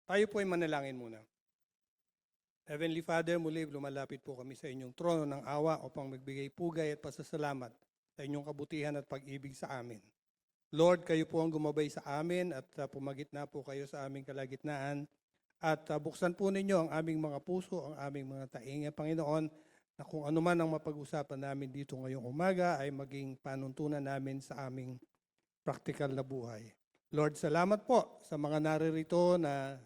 Tayo po ay manalangin muna. Heavenly Father, muli lumalapit po kami sa inyong trono ng awa upang magbigay pugay at pasasalamat sa inyong kabutihan at pag-ibig sa amin. Lord, kayo po ang gumabay sa amin at pumagitna po kayo sa aming kalagitnaan. At buksan po ninyo ang aming mga puso, ang aming mga tainga, Panginoon, na kung ano man ang mapag-usapan namin dito ngayong umaga ay maging panuntunan namin sa aming praktikal na buhay. Lord, salamat po sa mga naririto na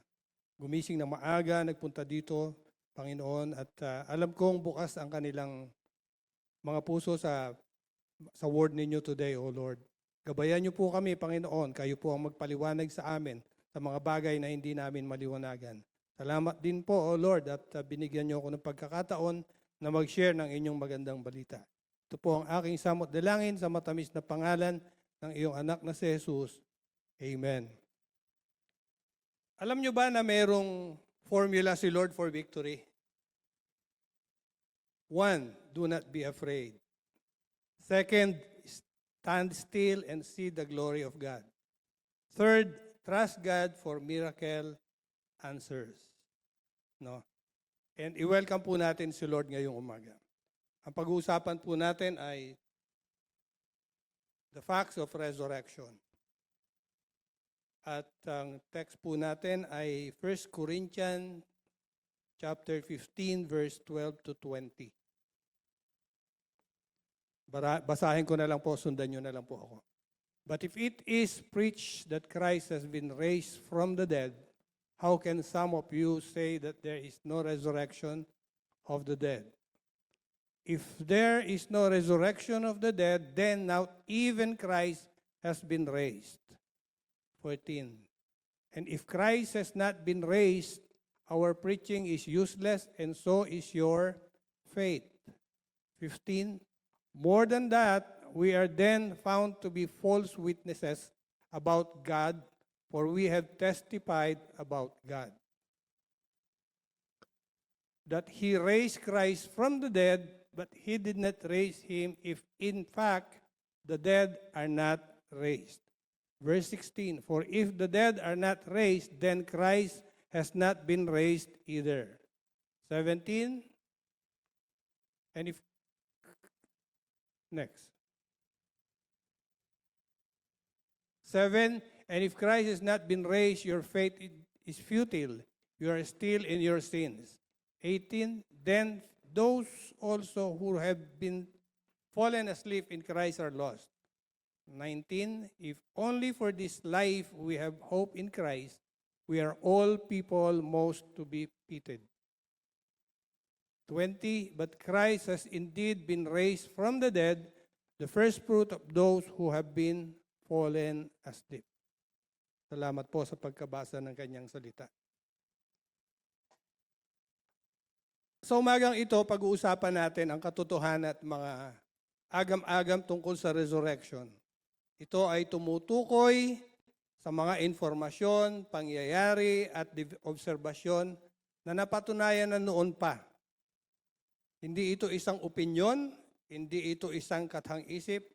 gumising na maaga, nagpunta dito, Panginoon, at alam kong bukas ang kanilang mga puso sa word ninyo today, O Lord. Gabayan niyo po kami, Panginoon, kayo po ang magpaliwanag sa amin sa mga bagay na hindi namin maliwanagan. Salamat din po, O Lord, at binigyan niyo ako ng pagkakataon na mag-share ng inyong magandang balita. Ito po ang aking samot dalangin sa matamis na pangalan ng iyong anak na si Jesus. Amen. Alam niyo ba na mayroong formula si Lord for victory? 1, do not be afraid. 2, stand still and see the glory of God. 3, trust God for miracle answers. No? And i-welcome po natin si Lord ngayong umaga. Ang pag-uusapan po natin ay the facts of resurrection. At ang text po natin ay 1 Corinthians chapter 15 verse 12 to 20. Basahin ko na lang po, sundan nyo na lang po ako. But if it is preached that Christ has been raised from the dead, how can some of you say that there is no resurrection of the dead? If there is no resurrection of the dead, then not even Christ has been raised. 14. And if Christ has not been raised, our preaching is useless, and so is your faith. 15. More than that, we are then found to be false witnesses about God, for we have testified about God that He raised Christ from the dead, but He did not raise Him if in fact the dead are not raised. Verse 16, for if the dead are not raised, then Christ has not been raised either. 17, and if, next. 7, and if Christ has not been raised, your faith is futile. You are still in your sins. 18, then those also who have been fallen asleep in Christ are lost. 19, if only for this life we have hope in Christ, we are all people most to be pitied. 20, but Christ has indeed been raised from the dead, the first fruit of those who have been fallen asleep. Salamat po sa pagkabasa ng kanyang salita. Sa umagang ito, pag-uusapan natin ang katotohanan at mga agam-agam tungkol sa resurrection. Ito ay tumutukoy sa mga informasyon, pangyayari at obserbasyon na napatunayan na noon pa. Hindi ito isang opinyon, hindi ito isang kathang-isip.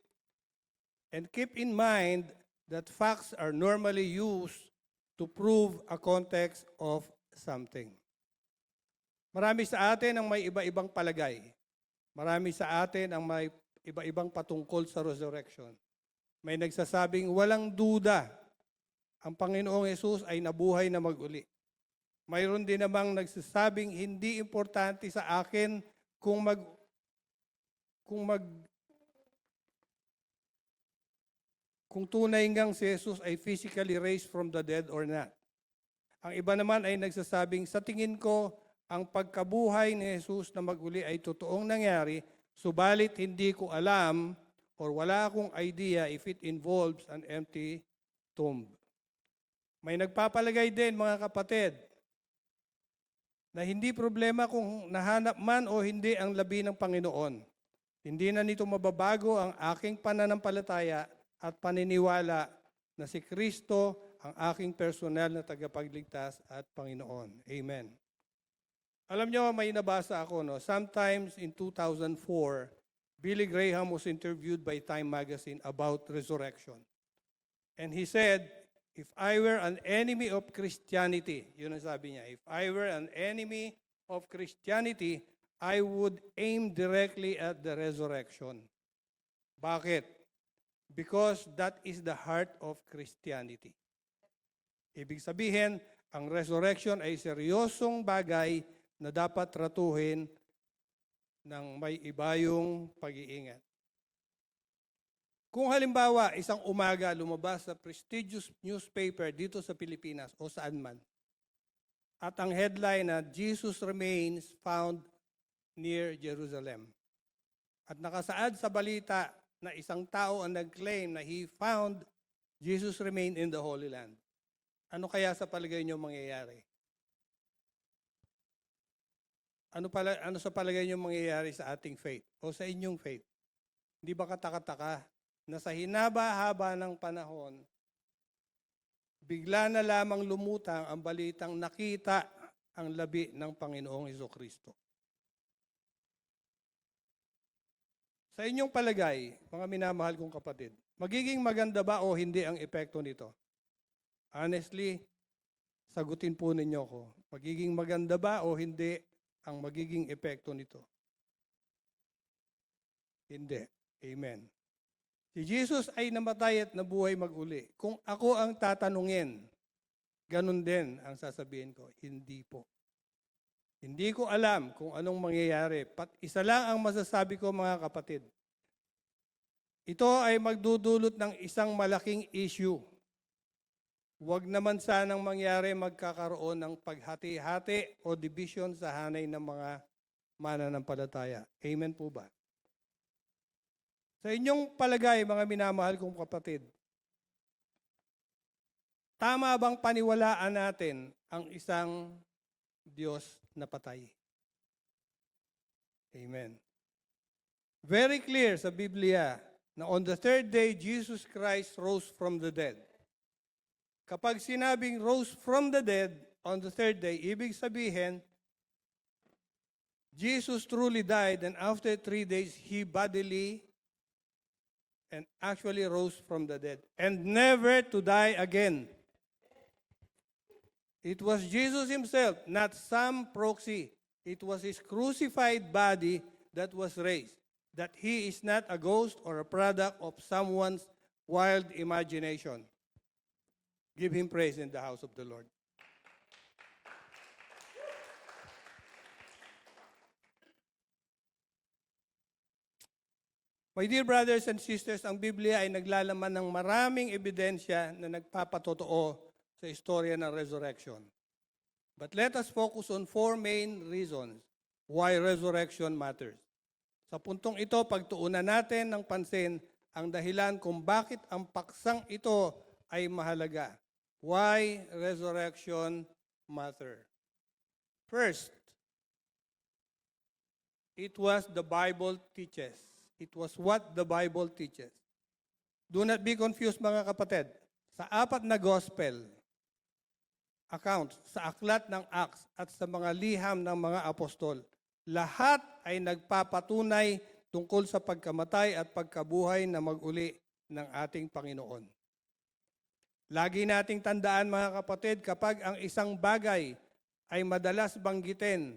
And keep in mind that facts are normally used to prove a context of something. Marami sa atin ang may iba-ibang palagay. Marami sa atin ang may iba-ibang patungkol sa resurrection. May nagsasabing walang duda, ang Panginoong Yesus ay nabuhay na mag-uli. Mayroon din namang nagsasabing hindi importante sa akin kung tunay ngang si Jesus ay physically raised from the dead or not. Ang iba naman ay nagsasabing sa tingin ko ang pagkabuhay ni Jesus na mag-uli ay totoong nangyari, subalit hindi ko alam or wala akong idea if it involves an empty tomb. May nagpapalagay din, mga kapatid, na hindi problema kung nahanap man o hindi ang labi ng Panginoon. Hindi na nito mababago ang aking pananampalataya at paniniwala na si Kristo ang aking personal na tagapagligtas at Panginoon. Amen. Alam niyo, may nabasa ako, no? Sometimes in 2004, Billy Graham was interviewed by Time Magazine about resurrection. And he said, If I were an enemy of Christianity, yun ang sabi niya, if I were an enemy of Christianity, I would aim directly at the resurrection. Bakit? Because that is the heart of Christianity. Ibig sabihin, ang resurrection ay seryosong bagay na dapat tratuhin ng may ibayong pag-iingat. Kung halimbawa, isang umaga lumabas sa prestigious newspaper dito sa Pilipinas o saan man, at ang headline na Jesus remains found near Jerusalem. At nakasaad sa balita na isang tao ang nag-claim na he found Jesus remained in the Holy Land. Ano kaya sa palagay niyo mangyayari? Ano sa palagay niyo mangyayari sa ating faith o sa inyong faith? Hindi ba kataka-taka na sa hinaba-haba ng panahon, bigla na lamang lumutang ang balitang nakita ang labi ng Panginoong Hesukristo? Sa inyong palagay, mga minamahal kong kapatid, magiging maganda ba o hindi ang epekto nito? Honestly, sagutin po ninyo ko, magiging maganda ba o hindi ang magiging epekto nito? Hindi. Amen. Si Jesus ay namatay at nabuhay mag-uli. Kung ako ang tatanungin, ganun din ang sasabihin ko, hindi po. Hindi ko alam kung anong mangyayari. Isa lang ang masasabi ko, mga kapatid. Ito ay magdudulot ng isang malaking issue. Huwag naman sanang mangyari magkakaroon ng paghati-hati o division sa hanay ng mga mananampalataya. Amen po ba? Sa inyong palagay, mga minamahal kong kapatid, tama bang paniwalaan natin ang isang Diyos na patay? Amen. Very clear sa Biblia na on the third day, Jesus Christ rose from the dead. Kapag sinabing rose from the dead on the third day, ibig sabihin, Jesus truly died and after 3 days, He bodily and actually rose from the dead and never to die again. It was Jesus Himself, not some proxy. It was His crucified body that was raised. That He is not a ghost or a product of someone's wild imagination. Give Him praise in the house of the Lord. My dear brothers and sisters, ang Biblia ay naglalaman ng maraming ebidensya na nagpapatotoo sa istorya ng resurrection. But let us focus on 4 main reasons why resurrection matters. Sa puntong ito, pagtuunan natin ng pansin ang dahilan kung bakit ang paksang ito ay mahalaga. Why resurrection matter? First, it was the Bible teaches. It was what the Bible teaches. Do not be confused, mga kapatid. Sa 4 na gospel accounts, sa aklat ng Acts at sa mga liham ng mga apostol, lahat ay nagpapatunay tungkol sa pagkamatay at pagkabuhay na mag-uli ng ating Panginoon. Lagi nating tandaan, mga kapatid, kapag ang isang bagay ay madalas banggitin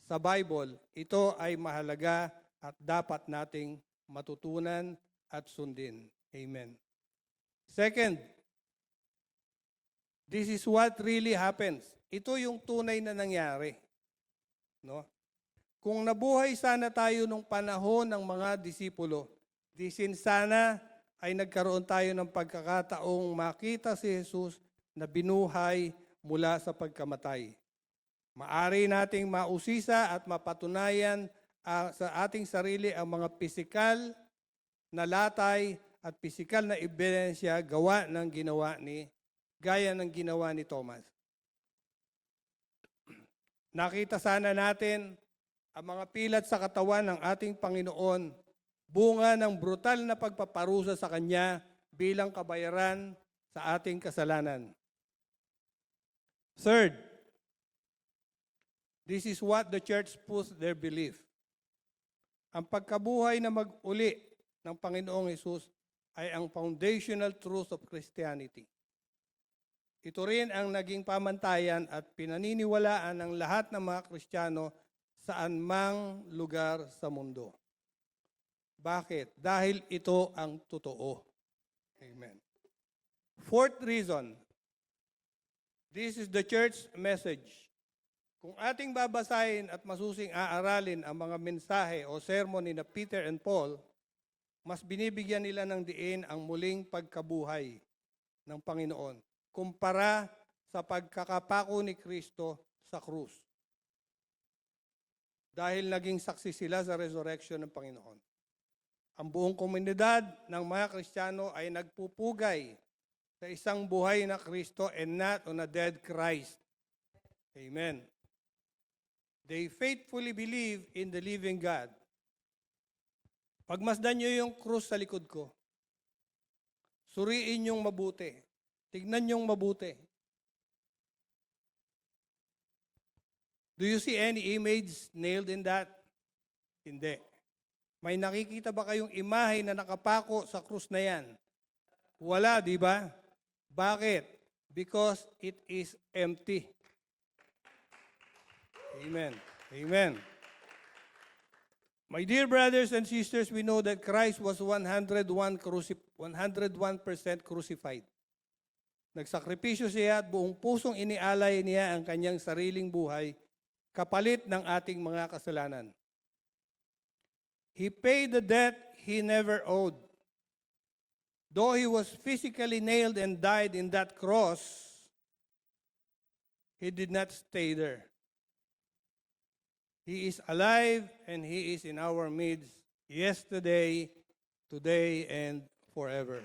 sa Bible, ito ay mahalaga at dapat nating matutunan at sundin. Amen. Second, this is what really happens. Ito yung tunay na nangyari. No? Kung nabuhay sana tayo nung panahon ng mga disipulo, di sana ay nagkaroon tayo ng pagkakataong makita si Jesus na binuhay mula sa pagkamatay. Maari nating mausisa at mapatunayan sa ating sarili ang mga pisikal na latay at pisikal na ebidensya gaya ng ginawa ni Thomas. Nakita sana natin ang mga pilat sa katawan ng ating Panginoon, bunga ng brutal na pagpaparusa sa Kanya bilang kabayaran sa ating kasalanan. Third, this is what the church puts their belief. Ang pagkabuhay na mag-uli ng Panginoong Hesus ay ang foundational truth of Christianity. Ito rin ang naging pamantayan at pinaniniwalaan ng lahat ng mga Kristiyano saan mang lugar sa mundo. Bakit? Dahil ito ang totoo. Amen. Fourth reason, this is the church message. Kung ating babasahin at masusing aaralin ang mga mensahe o sermon ni Peter and Paul, mas binibigyan nila ng diin ang muling pagkabuhay ng Panginoon kumpara sa pagkakapako ni Kristo sa krus. Dahil naging saksi sila sa resurrection ng Panginoon. Ang buong komunidad ng mga Kristiyano ay nagpupugay sa isang buhay na Kristo and not on a dead Christ. Amen. They faithfully believe in the living God. Pagmasdan nyo yung krus sa likod ko. Suriin yung mabuti. Tignan yung mabuti. Do you see any image nailed in that? Hindi. May nakikita ba kayong imahe na nakapako sa krus na yan? Wala, di ba? Bakit? Because it is empty. Amen. Amen. My dear brothers and sisters, we know that Christ was 101% crucified. Nagsakripisyo siya at buong pusong inialay niya ang kanyang sariling buhay kapalit ng ating mga kasalanan. He paid the debt he never owed. Though he was physically nailed and died in that cross, he did not stay there. He is alive and he is in our midst yesterday, today, and forever.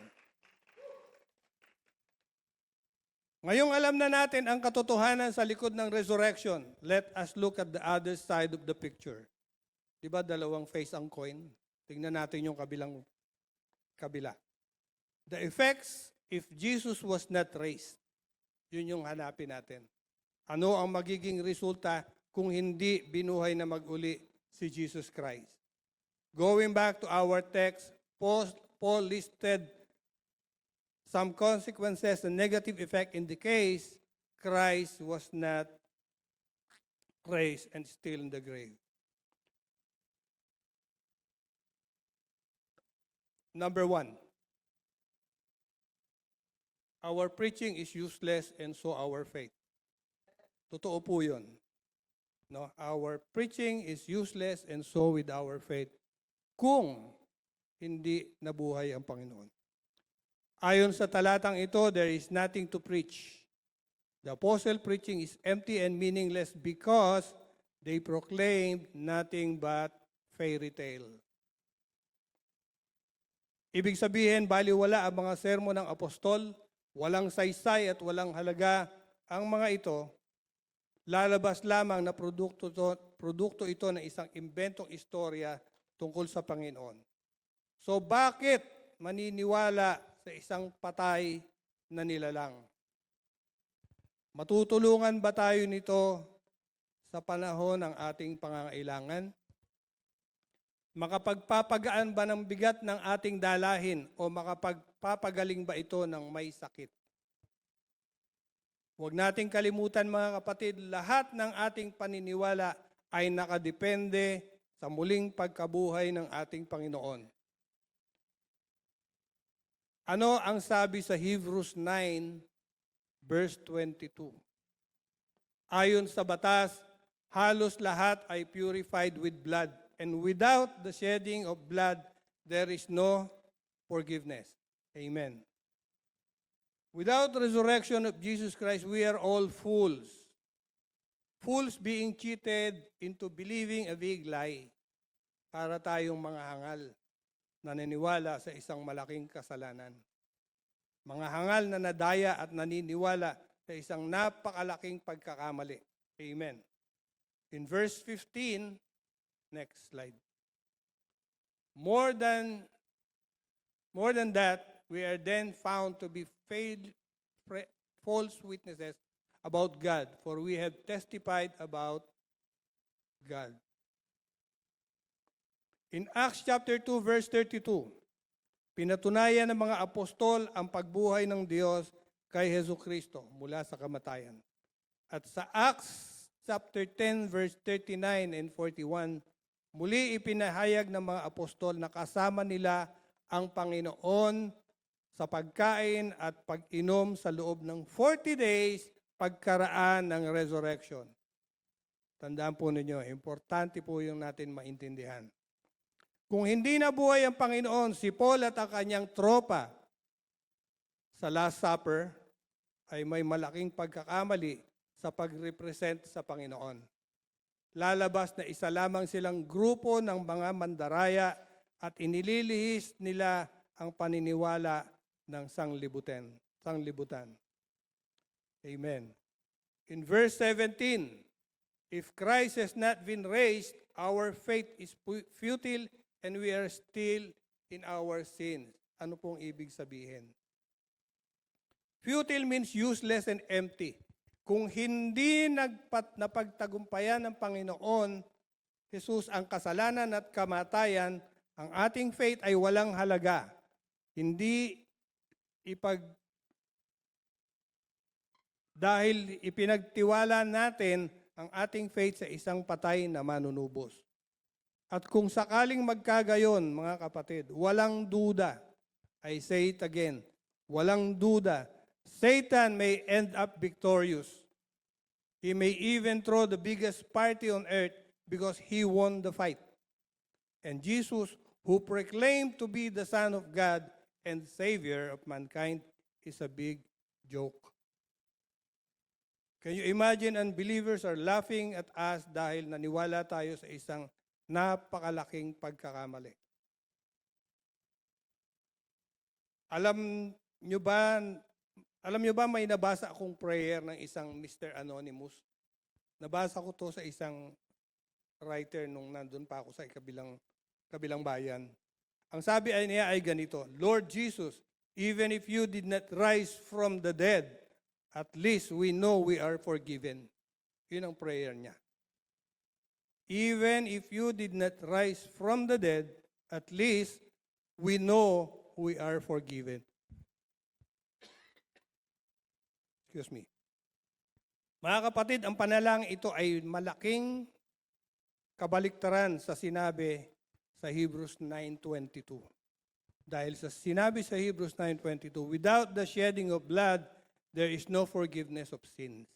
Ngayong alam na natin ang katotohanan sa likod ng resurrection, let us look at the other side of the picture. Diba dalawang face ang coin? Tingnan natin yung kabila. The effects if Jesus was not raised. Yun yung hanapin natin. Ano ang magiging resulta kung hindi binuhay na mag-uli si Jesus Christ? Going back to our text, Paul listed some consequences and negative effect in the case Christ was not raised and still in the grave. Number 1, our preaching is useless and so our faith. Totoo po yun. No? Our preaching is useless and so with our faith kung hindi nabuhay ang Panginoon. Ayon sa talatang ito, there is nothing to preach. The apostle preaching is empty and meaningless because they proclaimed nothing but fairy tale. Ibig sabihin, baliwala ang mga sermon ng apostol, walang saysay at walang halaga ang mga ito, lalabas lamang na produkto ito ng isang imbentong istorya tungkol sa Panginoon. So bakit maniniwala sa isang patay na nilalang? Matutulungan ba tayo nito sa panahon ng ating pangangailangan? Makapagpapagaan ba ng bigat ng ating dalahin o makapagpapagaling ba ito ng may sakit? Huwag nating kalimutan mga kapatid, lahat ng ating paniniwala ay nakadepende sa muling pagkabuhay ng ating Panginoon. Ano ang sabi sa Hebrews 9, verse 22? Ayon sa batas, halos lahat ay purified with blood. And without the shedding of blood, there is no forgiveness. Amen. Without the resurrection of Jesus Christ, we are all fools. Fools being cheated into believing a big lie. Para tayong mga hangal na naniniwala sa isang malaking kasalanan. Mga hangal na nadaya at naniniwala sa isang napakalaking pagkakamali. Amen. In verse 15, next slide. More than that, we are then found to be false witnesses about God, for we have testified about God. In Acts chapter 2, verse 32, pinatunayan ng mga apostol ang pagbuhay ng Diyos kay Jesucristo mula sa kamatayan. At sa Acts chapter 10 verse 39 and 41, muli ipinahayag ng mga apostol na kasama nila ang Panginoon sa pagkain at pag-inom sa loob ng 40 days pagkaraan ng resurrection. Tandaan po ninyo, importante po yung natin maintindihan. Kung hindi nabuhay ang Panginoon, si Paul at ang kanyang tropa sa Last Supper ay may malaking pagkakamali sa pag-represent sa Panginoon. Lalabas na isa lamang silang grupo ng mga mandaraya at inililihis nila ang paniniwala ng sanglibutan. Amen. In verse 17, if Christ has not been raised, our faith is futile and we are still in our sins. Ano pong ibig sabihin? Futile means useless and empty. Kung hindi napagtagumpayan ng Panginoon, Jesus, ang kasalanan at kamatayan, ang ating faith ay walang halaga. Dahil ipinagtiwala natin ang ating faith sa isang patay na manunubos. At kung sakaling magkagayon, mga kapatid, walang duda, I say it again, walang duda, Satan may end up victorious. He may even throw the biggest party on earth because he won the fight. And Jesus, who proclaimed to be the Son of God and Savior of mankind, is a big joke. Can you imagine unbelievers are laughing at us dahil naniwala tayo sa isang napakalaking pagkakamali? Alam nyo ba may nabasa akong prayer ng isang Mr. Anonymous? Nabasa ko to sa isang writer nung nandun pa ako sa kabilang bayan. Ang sabi niya ay ganito, Lord Jesus, even if you did not rise from the dead, at least we know we are forgiven. Yun ang prayer niya. Even if you did not rise from the dead, at least we know we are forgiven. Excuse me. Mga kapatid, ang panalangin ito ay malaking kabaliktaran sa sinabi sa Hebrews 9:22. Dahil sa sinabi sa Hebrews 9:22, without the shedding of blood, there is no forgiveness of sins.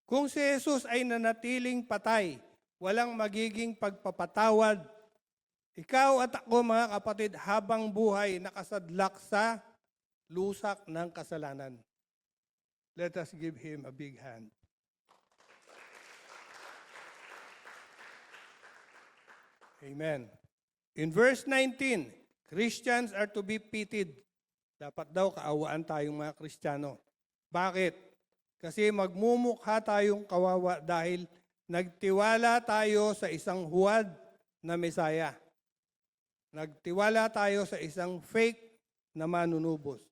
Kung si Jesus ay nanatiling patay, walang magiging pagpapatawad. Ikaw at ako, mga kapatid, habang buhay, nakasadlak sa lusak ng kasalanan. Let us give Him a big hand. Amen. In verse 19, Christians are to be pitied. Dapat daw kaawaan tayong mga Kristiyano. Bakit? Kasi magmumukha tayong kawawa dahil nagtiwala tayo sa isang huwad na Mesaya. Nagtiwala tayo sa isang fake na manunubos.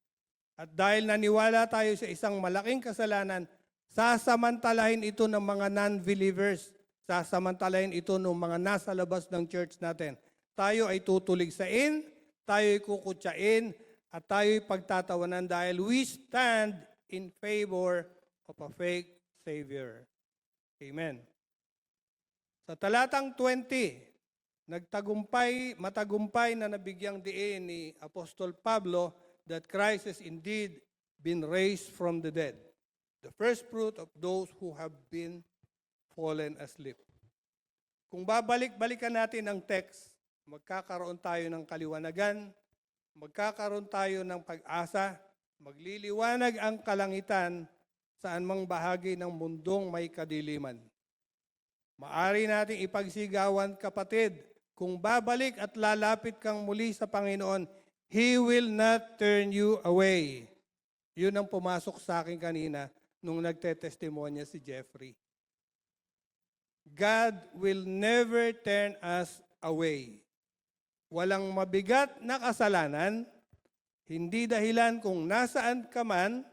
At dahil naniwala tayo sa isang malaking kasalanan, sasamantalahin ito ng mga non-believers. Sasamantalahin ito ng mga nasa labas ng church natin. Tayo ay tutuligsain, tayo ay kukutsain, at tayo ay pagtatawanan dahil we stand in favor of a fake Savior. Amen. Sa talatang 20, matagumpay na nabigyang diin ni Apostol Pablo that Christ has indeed been raised from the dead, the first fruit of those who have been fallen asleep. Kung babalik-balikan natin ang text, magkakaroon tayo ng kaliwanagan, magkakaroon tayo ng pag-asa, magliliwanag ang kalangitan saan mang bahagi ng mundong may kadiliman. Maari nating ipagsigawan, kapatid, kung babalik at lalapit kang muli sa Panginoon, He will not turn you away. Yun ang pumasok sa akin kanina nung nagtetestimonya si Jeffrey. God will never turn us away. Walang mabigat na kasalanan, hindi dahilan kung nasaan ka man,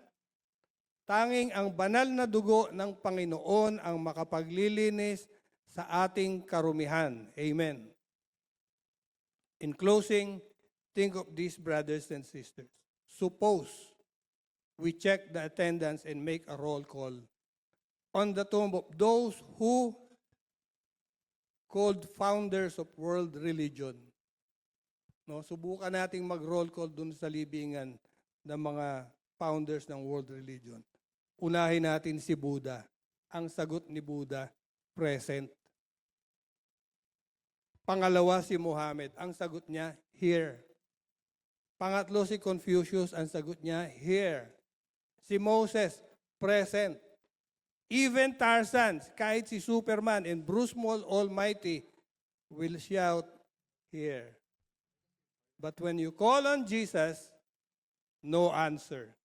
tanging ang banal na dugo ng Panginoon ang makapaglilinis sa ating karumihan. Amen. In closing, think of these brothers and sisters. Suppose we check the attendance and make a roll call on the tomb of those who called founders of world religion. No, subukan nating mag-roll call dun sa libingan ng mga founders ng world religion. Unahin natin si Buddha. Ang sagot ni Buddha, present. Pangalawa si Muhammad. Ang sagot niya, here. Pangatlo si Confucius. Ang sagot niya, here. Si Moses, present. Even Tarzan, kahit si Superman and Bruce Almighty will shout, here. But when you call on Jesus, no answer.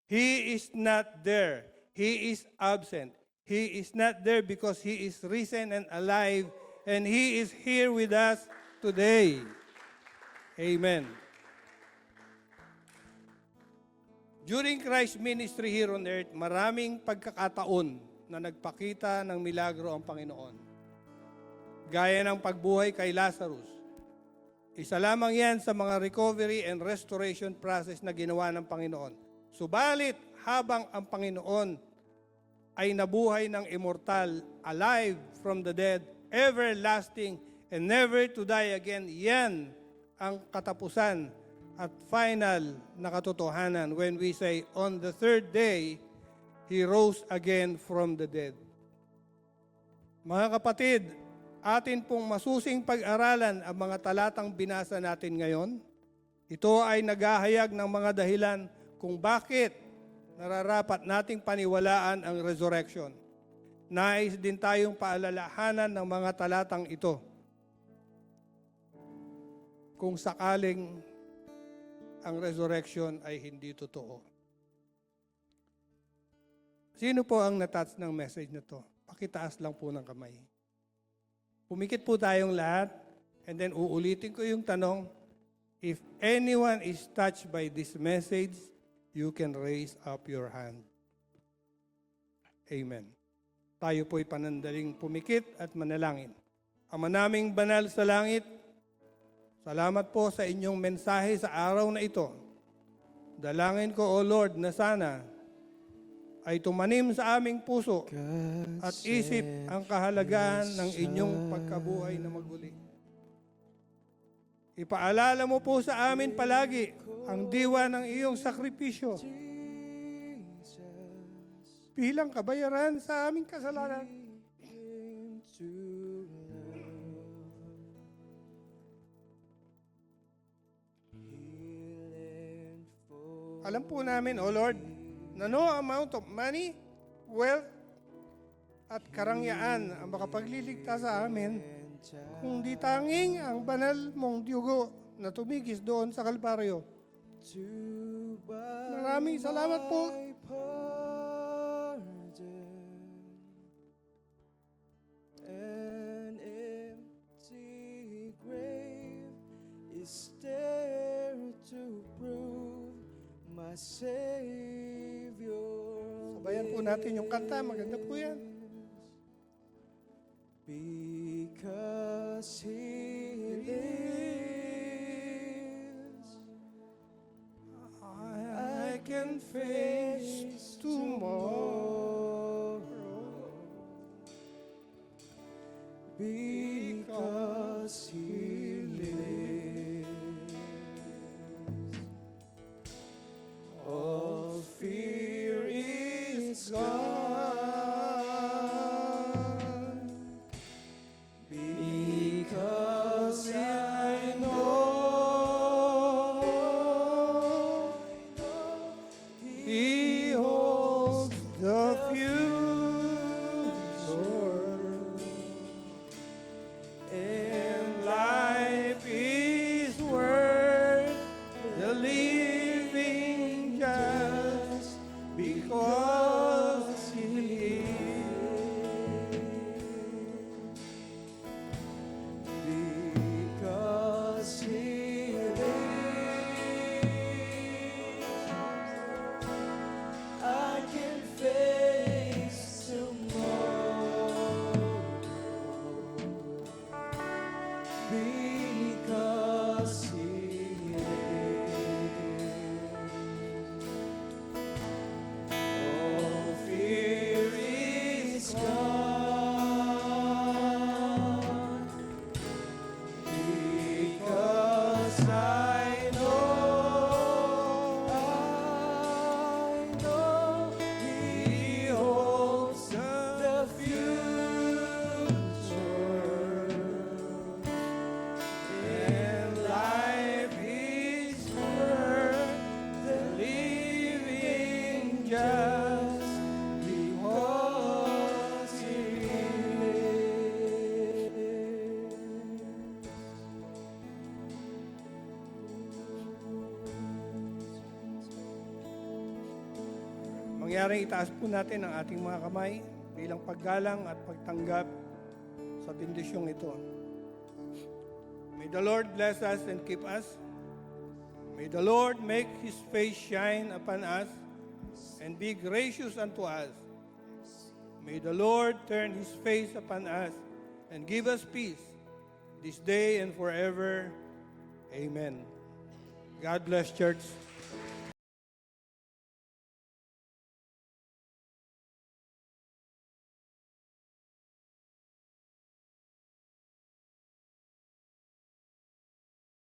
He is not there. He is absent. He is not there because He is risen and alive, and He is here with us today. Amen. During Christ's ministry here on earth, maraming pagkakataon na nagpakita ng milagro ang Panginoon. Gaya ng pagbuhay kay Lazarus. Isa lamang yan sa mga recovery and restoration process na ginawa ng Panginoon. Subalit, habang ang Panginoon ay nabuhay ng immortal, alive from the dead, everlasting, and never to die again, yan ang katapusan at final na katotohanan when we say, on the third day, He rose again from the dead. Mga kapatid, atin pong masusing pag-aralan ang mga talatang binasa natin ngayon. Ito ay naghahayag ng mga dahilan kung bakit nararapat nating paniwalaan ang resurrection. Nais din tayong paalalahanan ng mga talatang ito. Kung sakaling ang resurrection ay hindi totoo. Sino po ang natouch ng message na to? Pakitaas lang po ng kamay. Pumikit po tayong lahat, and then uulitin ko yung tanong, if anyone is touched by this message, you can raise up your hand. Amen. Tayo po'y panandaling pumikit at manalangin. Ama naming banal sa langit, salamat po sa inyong mensahe sa araw na ito. Dalangin ko, O Lord, na sana ay tumanim sa aming puso at isip ang kahalagahan ng inyong pagkabuhay na maguli. Ipaalala mo po sa amin palagi ang diwa ng iyong sakripisyo bilang kabayaran sa aming kasalanan. Alam po namin, O Lord, na no amount of money, wealth, at karangyaan ang makapagliligtas sa amin kung di tanging ang banal mong dugo na tumigis doon sa Kalbaryo. Maraming salamat po. An empty grave is there to prove my Savior. Sabayan po natin yung kanta. Maganda po yan. Because He lives, I can face tomorrow because He lives. All fear is gone because I know He holds the future and just because He lives. Mangyaring itaas po natin ang ating mga kamay bilang paggalang at pagtanggap sa bendisyong ito. May the Lord bless us and keep us. May the Lord make His face shine upon us and be gracious unto us. May the Lord turn His face upon us and give us peace this day and forever. Amen. God bless, church.